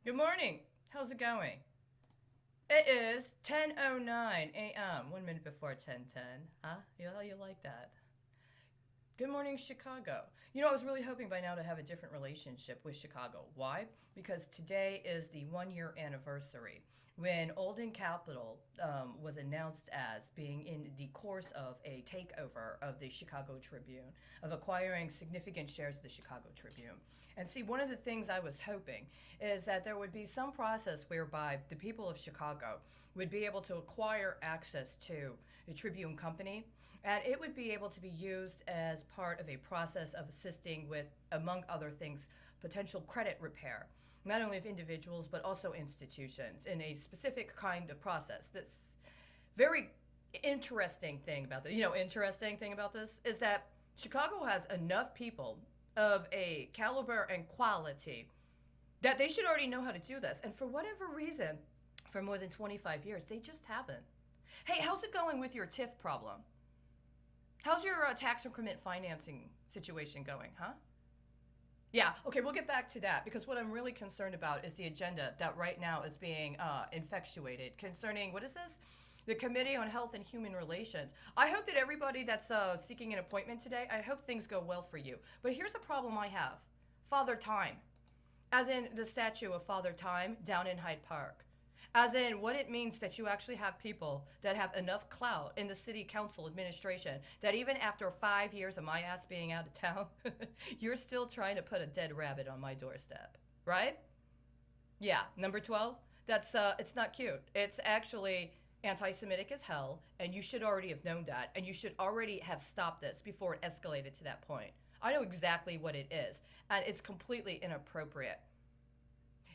Good morning. How's it going? It is 10:09 a.m. 1 minute before 10:10. Huh? You like that? Good morning, Chicago. I was really hoping by now to have a different relationship with Chicago. Why? Because today is the 1 year anniversary when Olden Capital was announced as being in the course of a takeover of the Chicago Tribune, of acquiring significant shares of the Chicago Tribune. And see, one of the things I was hoping is that there would be some process whereby the people of Chicago would be able to acquire access to the Tribune Company, and it would be able to be used as part of a process of assisting with, among other things, potential credit repair, not only of individuals but also institutions in a specific kind of process. This very interesting thing about this is that Chicago has enough people of a caliber and quality that they should already know how to do this. And for whatever reason, for more than 25 years, they just haven't. Hey, how's it going with your TIF problem? How's your tax increment financing situation going, huh? Yeah, okay, we'll get back to that because what I'm really concerned about is the agenda that right now is being infatuated concerning what is this? The Committee on Health and Human Relations. I hope that everybody that's seeking an appointment today, I hope things go well for you. But here's a problem I have Father Time, as in the statue of Father Time down in Hyde Park. As in what it means that you actually have people that have enough clout in the city council administration that even after 5 years of my ass being out of town, you're still trying to put a dead rabbit on my doorstep, right? Yeah, number 12. It's not cute. It's actually anti-Semitic as hell, and you should already have known that, and you should already have stopped this before it escalated to that point. I know exactly what it is, and it's completely inappropriate.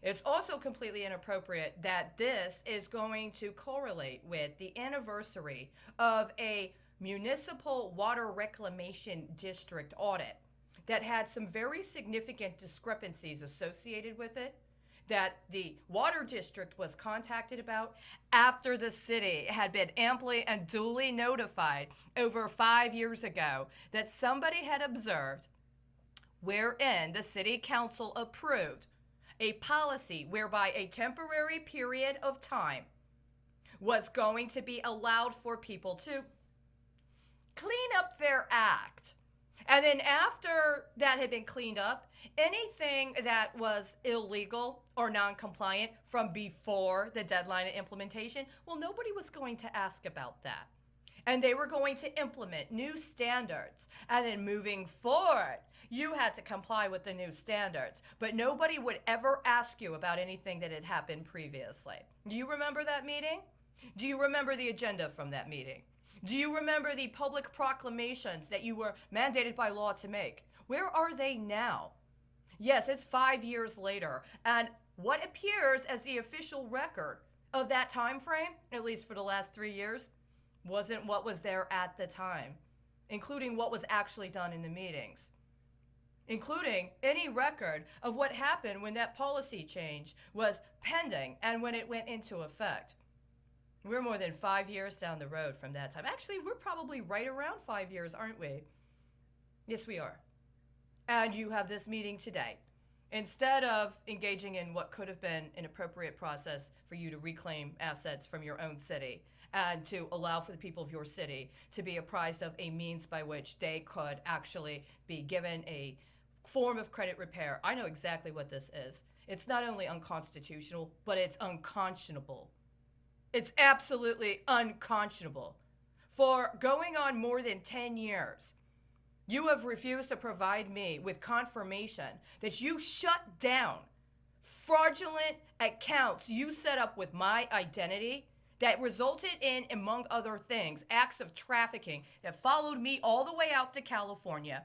It's also completely inappropriate that this is going to correlate with the anniversary of a municipal water reclamation district audit that had some very significant discrepancies associated with it that the water district was contacted about after the city had been amply and duly notified over 5 years ago that somebody had observed wherein the city council approved a policy whereby a temporary period of time was going to be allowed for people to clean up their act. And then after that had been cleaned up, anything that was illegal or non-compliant from before the deadline of implementation, well, nobody was going to ask about that. And they were going to implement new standards. And then moving forward, you had to comply with the new standards. But nobody would ever ask you about anything that had happened previously. Do you remember that meeting? Do you remember the agenda from that meeting? Do you remember the public proclamations that you were mandated by law to make? Where are they now? Yes, it's 5 years later, and what appears as the official record of that time frame, at least for the last 3 years, wasn't what was there at the time, including what was actually done in the meetings, including any record of what happened when that policy change was pending and when it went into effect. We're more than 5 years down the road from that time. Actually, we're probably right around 5 years, aren't we? Yes, we are. And you have this meeting today. Instead of engaging in what could have been an appropriate process for you to reclaim assets from your own city and to allow for the people of your city to be apprised of a means by which they could actually be given a form of credit repair. I know exactly what this is. It's not only unconstitutional, but it's unconscionable. It's absolutely unconscionable. For going on more than 10 years, you have refused to provide me with confirmation that you shut down fraudulent accounts you set up with my identity that resulted in, among other things, acts of trafficking that followed me all the way out to California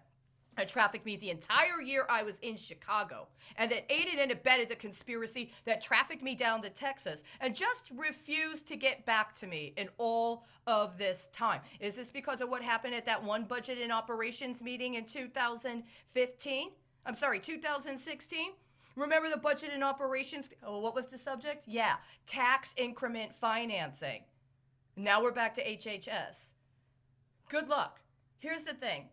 and trafficked me the entire year I was in Chicago, and that aided and abetted the conspiracy that trafficked me down to Texas, and just refused to get back to me in all of this time. Is this because of what happened at that one budget and operations meeting in 2015? I'm sorry, 2016? Remember the budget and operations? Oh, what was the subject? Yeah, tax increment financing. Now we're back to HHS. Good luck. Here's the thing.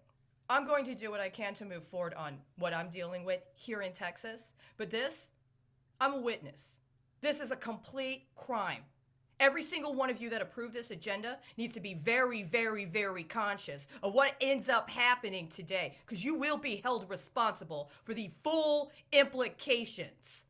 I'm going to do what I can to move forward on what I'm dealing with here in Texas. But this, I'm a witness. This is a complete crime. Every single one of you that approved this agenda needs to be very, very, very conscious of what ends up happening today, because you will be held responsible for the full implications